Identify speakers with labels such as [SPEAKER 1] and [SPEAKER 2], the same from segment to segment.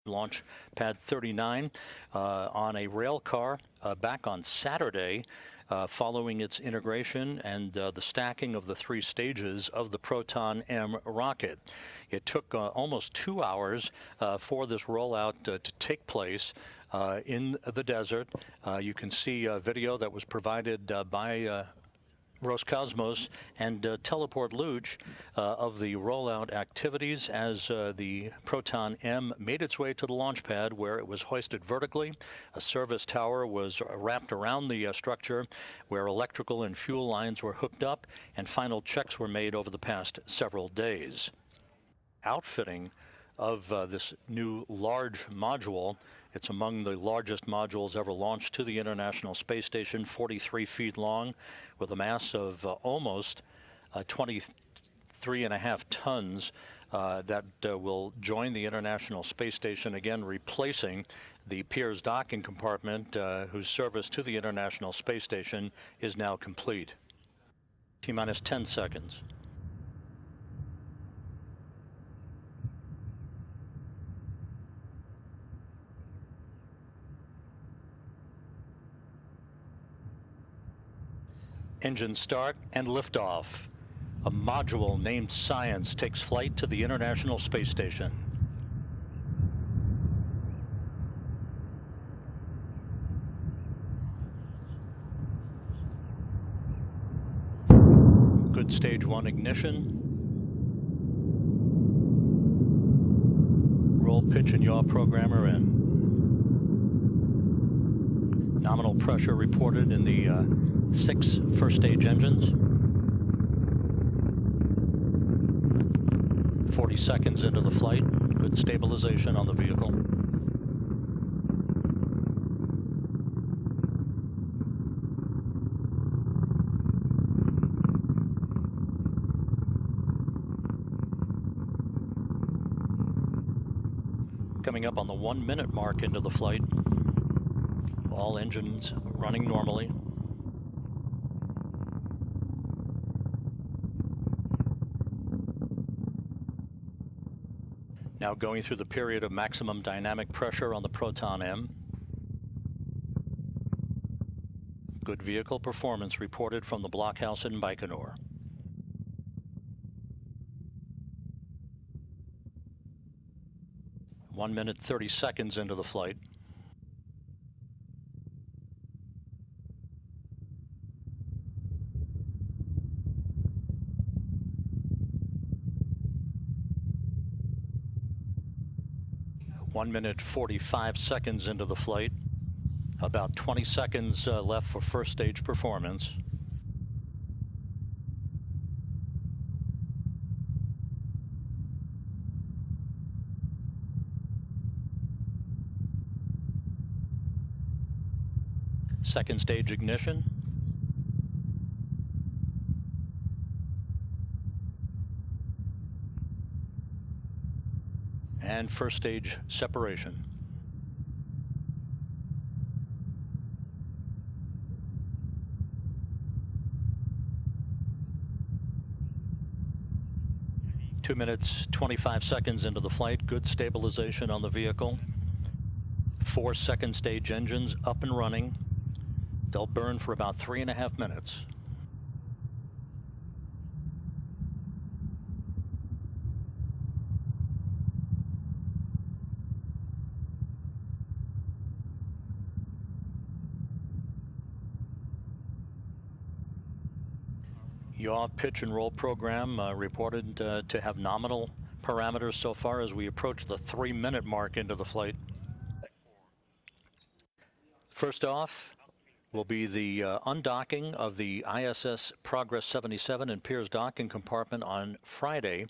[SPEAKER 1] Launch pad 39 on a rail car back on Saturday following its integration and the stacking of the 3 stages of the Proton M rocket. It took almost 2 hours for this rollout to take place in the desert. You can see a video that was provided by RosCosMos and Teleport Luge of the rollout activities as the Proton M made its way to the launch pad, where it was hoisted vertically. A service tower was wrapped around the structure where electrical and fuel lines were hooked up, and final checks were made over the past several days. Outfitting of this new large module. It's among the largest modules ever launched to the International Space Station, 43 feet long, with a mass of almost 23.5 tons that will join the International Space Station, again replacing the Pirs docking compartment whose service to the International Space Station is now complete. T-minus 10 seconds. Engine start and liftoff. A module named Science takes flight to the International Space Station. Good stage 1 ignition. Roll, pitch, and yaw programmer in. Nominal pressure reported in the 6 first stage engines. 40 seconds into the flight. Good stabilization on the vehicle. Coming up on the 1-minute mark into the flight. All engines running normally. Now going through the period of maximum dynamic pressure on the Proton M. Good vehicle performance reported from the blockhouse in Baikonur. One minute, 30 seconds into the flight. One minute, 45 seconds into the flight. About 20 seconds left for first stage performance. Second stage ignition. And first stage separation. Two minutes, 25 seconds into the flight. Good stabilization on the vehicle. 4 second stage engines up and running. They'll burn for about 3.5 minutes. Yaw, pitch, and roll program reported to have nominal parameters so far as we approach the 3-minute mark into the flight. First off will be the undocking of the ISS Progress 77 and Pirs docking compartment on Friday,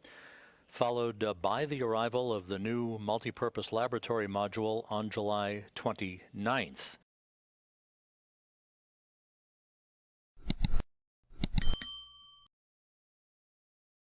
[SPEAKER 1] followed by the arrival of the new Multipurpose Laboratory Module on July 29th.